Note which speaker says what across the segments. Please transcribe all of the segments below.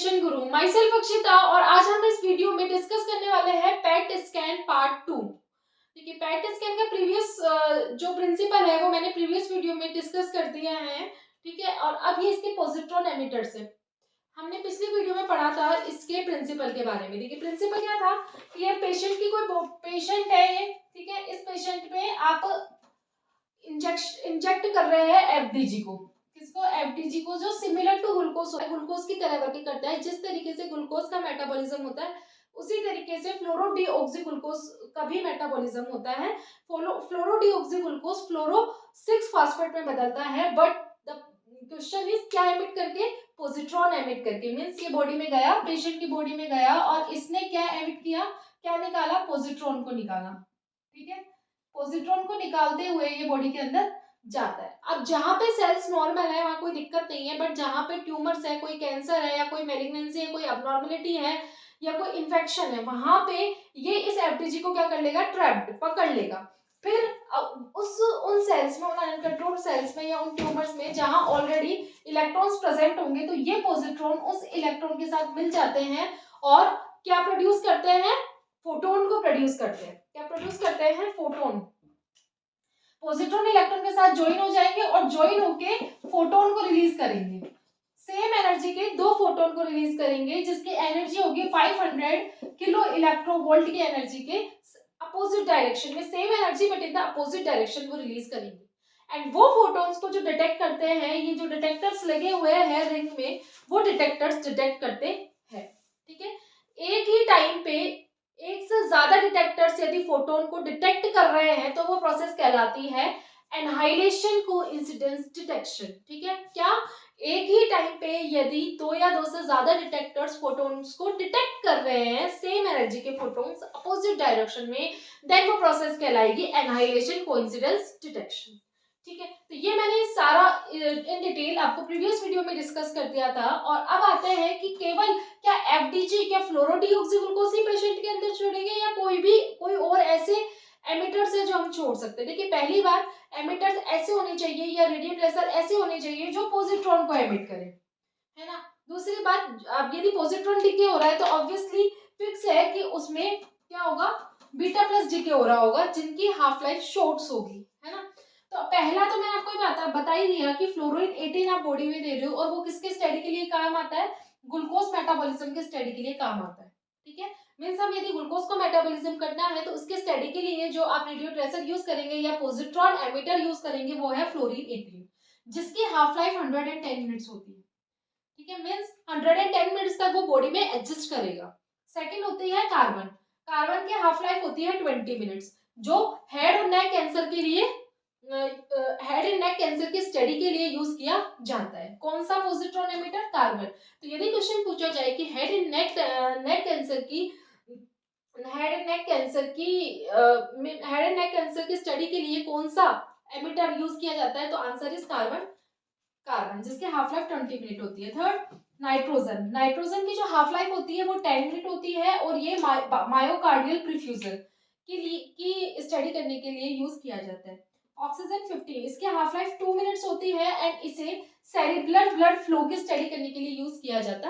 Speaker 1: Patient Guru, my self Akshita, और आज हम इस वीडियो में डिस्कस करने वाले हैं पेट स्कैन पार्ट 2। देखिए, पेट स्कैन का प्रीवियस जो प्रिंसिपल है वो मैंने प्रीवियस वीडियो में डिस्कस कर दिया है, ठीक है। और अब ये इसके पॉजिट्रॉन एमिटर्स है। हमने पिछली वीडियो में पढ़ा था इसके प्रिंसिपल के बारे में। देखिए, प्रिंसिपल क्या था कि ये पेशेंट की कोई पेशेंट है ये, ठीक है। इस पेशेंट में आप इंजेक्ट कर रहे हैं एफडीजी को। किसको? एफडीजी को, जो सिमिलर टू ग्लूकोज है, ग्लूकोज की तरह वर्क करता है। जिस तरीके से ग्लूकोज का मेटाबॉलिज्म होता है उसी तरीके से फ्लोरोडीऑक्सीग्लूकोज का भी मेटाबॉलिज्म होता है। फ्लोरोडीऑक्सीग्लूकोज फ्लोरो 6 फास्फेट में बदलता है, बट द क्वेश्चन इज क्या एमिट करके? पॉजिट्रॉन एमिट करके। मींस ये बॉडी में गया, पेशेंट की बॉडी में गया और इसने क्या एमिट किया? क्या निकाला? पॉजिट्रॉन को निकाला, ठीक है। पॉजिट्रॉन को निकालते हुए ये बॉडी के अंदर जाता है। अब जहां पे सेल्स नॉर्मल है वहां कोई दिक्कत नहीं है, बट जहां पे ट्यूमर्स है, कोई कैंसर है या कोई मेलिग्नेंसी है, कोई अबनॉर्मलिटी है या कोई इन्फेक्शन है, वहां पे ये इस एफडीजी को क्या कर लेगा? ट्रैप्ड, पकड़ लेगा। फिर उन सेल्स में, उन अनकंट्रोल्ड सेल्स में या उन ट्यूमर्स में जहां ऑलरेडी इलेक्ट्रॉन्स प्रेजेंट होंगे, तो ये पॉजिट्रॉन उस इलेक्ट्रॉन के साथ मिल जाते हैं और क्या प्रोड्यूस करते हैं? फोटोन को प्रोड्यूस करते हैं। क्या प्रोड्यूस करते हैं? फोटोन। पॉजिट्रॉन इलेक्ट्रॉन के साथ ज्वाइन हो जाएंगे और ज्वाइन होके फोटोन को रिलीज करेंगे। सेम एनर्जी के 2 फोटोन को रिलीज करेंगे, जिसकी एनर्जी होगी 500 किलो इलेक्ट्रोवोल्ट की एनर्जी के अपोजिट डायरेक्शन में। Same energy but in the opposite direction वो रिलीज करेंगे। एंड वो फोटोन्स को जो डिटेक्ट करते हैं, ये जो डिटेक्टर्स लगे हुए हैं रिंग में, वो डिटेक्टर्स डिटेक्ट करते हैं, ठीक है। एक ही टाइम पे एक से ज्यादा डिटेक्टर्स यदि फोटोन को डिटेक्ट कर रहे हैं तो वो प्रोसेस कहलाती है एनहाइलेशन कोइंसिडेंस डिटेक्शन, ठीक है। क्या? एक ही टाइम पे यदि 2 या 2 से ज्यादा डिटेक्टर्स फोटोन्स को डिटेक्ट कर रहे हैं, सेम एनर्जी के फोटोन्स अपोजिट डायरेक्शन में, देन वो प्रोसेस कहलाएगी एनहाइलेशन कोइंसिडेंस डिटेक्शन, ठीक है। तो ये मैंने सारा इन डिटेल आपको प्रीवियस वीडियो में डिस्कस कर दिया था। और अब आते हैं कि केवल क्या एफडीजी, क्या फ्लोरोडीऑक्सीग्लूकोज ही पेशेंट के अंदर छोड़ेंगे या कोई और ऐसे एमिटर्स है जो हम छोड़ सकते हैं। देखिए, पहली बात, एमिटर्स ऐसे होने चाहिए या रेडियो ट्रेसर ऐसे होने चाहिए जो पॉजिट्रॉन को एमिट करे, है ना। दूसरी बात, अब यदि पॉजिट्रॉन डीके हो रहा है तो ऑब्वियसली फिक्स है कि उसमें क्या होगा? बीटा प्लस डीके हो रहा होगा, जिनकी हाफ लाइफ शॉर्ट्स होगी, है ना। तो पहला तो मैंने आपको बता ही दिया कि फ्लोरीन 18 आप बॉडी में दे रहे हो और वो किसके स्टडी के लिए काम आता है? ग्लूकोज मेटाबॉलिज्म के स्टडी के लिए काम आता है, ठीक है। मींस हम यदि ग्लूकोज को मेटाबॉलिज्म करना है तो उसके स्टडी के लिए जो आप रेडियो ट्रेसर यूज करेंगे या पॉजिट्रॉन एमिटर यूज करेंगे वो है फ्लोरीन 18, जिसकी हाफ लाइफ 110 मिनट्स होती है, ठीक है। मींस 110 मिनट्स तक वो बॉडी में एडजस्ट करेगा। सेकंड होती है कार्बन। कार्बन की हाफ लाइफ होती है 20 मिनट्स, जो हेड और नेक कैंसर के लिए, हेड एंड नेक कैंसर की स्टडी के लिए यूज किया जाता है। कौन सा पॉजिट्रॉन एमिटर? कार्बन। तो यदि क्वेश्चन पूछा जाए कि हेड एंड नेक कैंसर की हेड एंड नेक कैंसर की स्टडी के लिए कौन सा एमिटर यूज किया जाता है, तो आंसर इज कार्बन, जिसकी हाफ लाइफ 20 मिनट होती है। Third, nitrogen. नाइट्रोजन की जो हाफ लाइफ होती है वो 10 मिनट होती है और ये मायोकार्डियल प्रीफ्यूजन की स्टडी करने के लिए यूज किया जाता है। ऑक्सीजन 15, इसकी हाफ लाइफ 2 मिनट्स होती है एंड इसे सेरिब्रल ब्लड फ्लो की स्टडी करने के लिए यूज किया जाता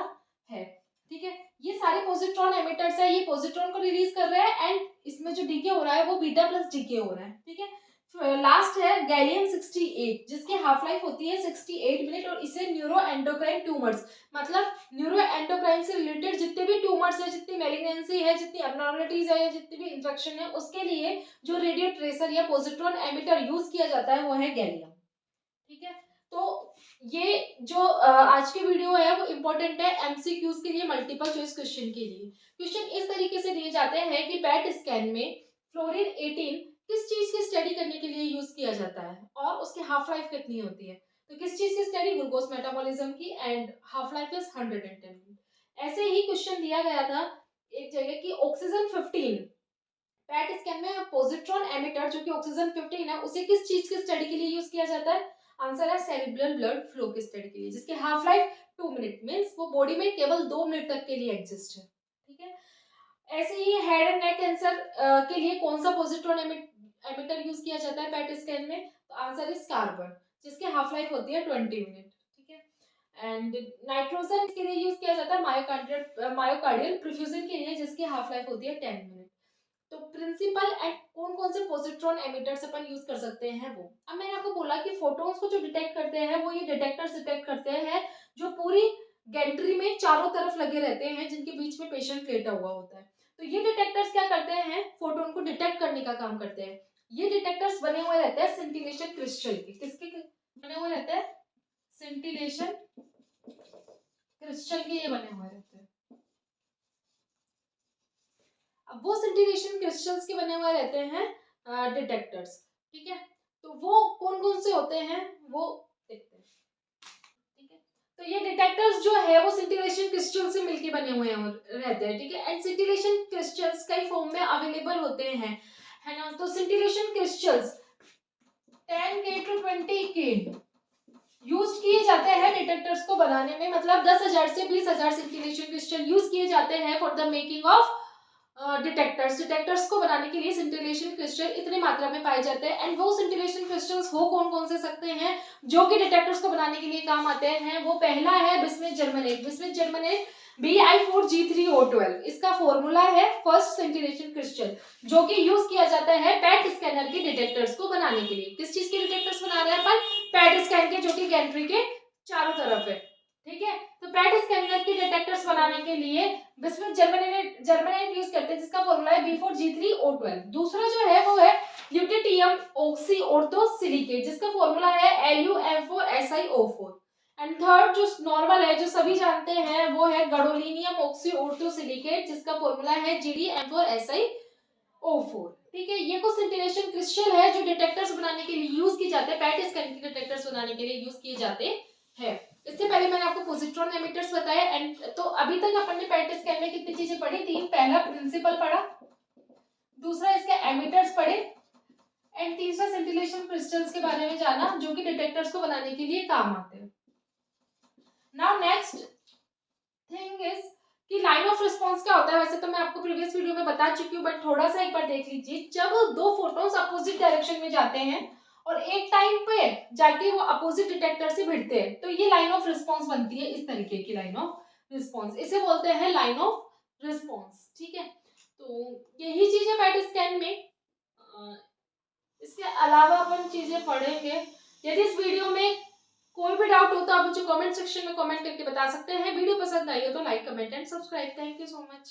Speaker 1: है, ठीक है। ये सारे पॉजिट्रॉन एमिटर्स है, ये पॉजिट्रॉन को रिलीज कर रहे हैं एंड इसमें जो डीके हो रहा है वो बीटा प्लस डीके हो रहा है, ठीक है। लास्ट है गैलियम 68, जिसकी हाफ लाइफ होती है 68 मिनट और इसे न्यूरो एंडोक्राइन ट्यूमर्स, मतलब न्यूरो एंडोक्राइन से रिलेटेड जितने भी ट्यूमर्स है, जितनी मेलिग्नेंसी है, जितनी एबनॉर्मलिटीज है, जितनी भी इंफेक्शन है, उसके लिए जो रेडियो ट्रेसर या पॉजिट्रॉन एमिटर यूज किया जाता है वो है गैलियम, ठीक है। तो ये जो आज की वीडियो है वो इम्पोर्टेंट है एमसीक्यूज के लिए, मल्टीपल चॉइस क्वेश्चन के लिए। क्वेश्चन इस तरीके से दिए जाते हैं कि पेट स्कैन में फ्लोरीन 18 किस चीज की स्टडी करने के लिए यूज किया जाता है और उसकी हाफ लाइफ कितनी होती है। तो किस चीज की स्टडी? ग्लूकोज मेटाबॉलिज्म की, and half life is 110 minute. ऐसे ही क्वेश्चन दिया गया था एक जगह की ऑक्सीजन 15, पेट स्कैन में पॉजिट्रॉन एमिटर जो कि ऑक्सीजन 15 है, उसे किस चीज की स्टडी के लिए यूज किया जाता है? आंसर है सेरिब्रल ब्लड फ्लो की स्टडी के लिए, जिसकी हाफ लाइफ 2 मिनट, मींस वो बॉडी में केवल 2 मिनट तक के लिए एग्जिस्ट है, ठीक है। ऐसे ही हेड एंड नेक कैंसर के लिए कौन सा पॉजिट्रॉन एमिटर यूज किया जाता है पेट स्कैन में? तो आंसर इज कार्बन, जिसकी हाफ लाइफ होती है 20 मिनट, ठीक है। एंड नाइट्रोजन के लिए यूज किया जाता है मायोकार्डियल परफ्यूजन के लिए, जिसकी हाफ लाइफ होती है 10 मिनट। तो प्रिंसिपल एंड कौन कौन से पॉजिट्रॉन एमिटर्स अपन यूज कर सकते हैं वो। अब मैंने आपको बोला कि फोटॉन्स को जो डिटेक्ट करते हैं वो ये डिटेक्टर्स डिटेक्ट करते हैं जो पूरी गैंट्री में चारों तरफ लगे रहते हैं, जिनके बीच में पेशेंट लेटा हुआ होता है। तो ये डिटेक्टर्स क्या करते हैं, फोटोन को डिटेक्ट करने का काम करते हैं। ये डिटेक्टर्स बने हुए रहते हैं सिंटिलेशन क्रिस्टल के। किसके बने हुए रहते हैं, सिंटिलेशन क्रिस्टल के ये बने हुए रहते हैं। अब वो सिंटिलेशन क्रिस्टल्स के बने हुए रहते हैं डिटेक्टर्स, ठीक है। तो वो कौन कौन से होते हैं वो देखते हैं, ठीक है। तो ये डिटेक्टर्स जो है वो सिंटिलेशन क्रिस्टल से मिलके बने हुए रहते हैं, ठीक है। एंड सिंटिलेशन क्रिस्टल्स कई फॉर्म में अवेलेबल होते हैं, है ना। तो scintillation crystals 10K to 20K use किए जाते हैं डिटेक्टर्स को बनाने में, मतलब 10,000 से 20,000 सिंटिलेशन क्रिस्टल यूज किए जाते हैं for the making of detectors को बनाने के लिए सिंटिलेशन क्रिस्टल इतनी मात्रा में पाए जाते हैं। एंड वो सिंटिलेशन क्रिस्टल्स हो कौन कौन से सकते हैं जो कि डिटेक्टर्स को बनाने के लिए काम आते हैं। वो पहला है बिस्मिथ जर्मनेट। बिस्मिथ जर्मनेट Bi4G3O12, इसका फॉर्मूला है फर्स्ट सिंटिलेशन क्रिस्टल, जो कि यूज किया जाता है पैट स्कैनर के डिटेक्टर्स को बनाने के लिए। किस चीज के डिटेक्टर्स बना रहे हैं अपन, पैट स्कैन के, जो कि गैंट्री के चारों तरफ है, ठीक है। तो पैट स्कैनर के डिटेक्टर्स बनाने के लिए बिस्मिथ जर्मनेट यूज करते हैं, जिसका फॉर्मूला है B4G3O12। दूसरा जो है वो है ल्यूटेटियम ऑक्सी ऑर्थोसिलिकेट, जिसका फॉर्मूला है LuM4SiO4। एंड थर्ड जो नॉर्मल है, जो सभी जानते हैं, वो है गैडोलिनियम ऑक्सी ऑर्थोसिलिकेट, जिसका फॉर्मूला है GdM4SiO4, ठीक है। ये कुछ सिंटिलेशन क्रिस्टल है जो डिटेक्टर्स बनाने के लिए यूज किए जाते हैं, पैट स्कैन के डिटेक्टर्स बनाने के लिए यूज किए जाते हैं। इससे पहले मैंने आपको पॉजिट्रॉन एमिटर्स बताया। एंड तो अभी तक अपन ने पैट स्कैन में कितनी चीजें पढ़ी थी, पहला प्रिंसिपल पढ़ा, दूसरा इसके एमिटर्स पढ़े, एंड तीसरा सिंटिलेशन क्रिस्टल्स के बारे में जाना, जो कि डिटेक्टर्स को बनाने के लिए काम आते हैं। नाउ नेक्स्ट थिंग इज कि लाइन ऑफ रिस्पॉन्स क्या होता है। वैसे तो मैं आपको प्रीवियस वीडियो में बता चुकी हूँ, बट थोड़ा सा एक बार देख लीजिए। जब दो फोटॉन्स अपोजिट डायरेक्शन में जाते हैं और एक टाइम पे जाके वो अपोजिट डिटेक्टर से भिड़ते हैं, तो ये लाइन ऑफ रिस्पॉन्स बनती है, इस तरीके की लाइन ऑफ रिस्पॉन्स। इसे बोलते हैं लाइन ऑफ रिस्पॉन्स, ठीक है। तो यही चीज है पैट स्कैन में। इसके अलावा अपन चीजें पढ़ेंगे। यदि इस वीडियो में कोई भी डाउट हो तो आप मुझे कमेंट सेक्शन में कमेंट करके बता सकते हैं। वीडियो पसंद आई हो तो like, comment and subscribe. Thank you so much.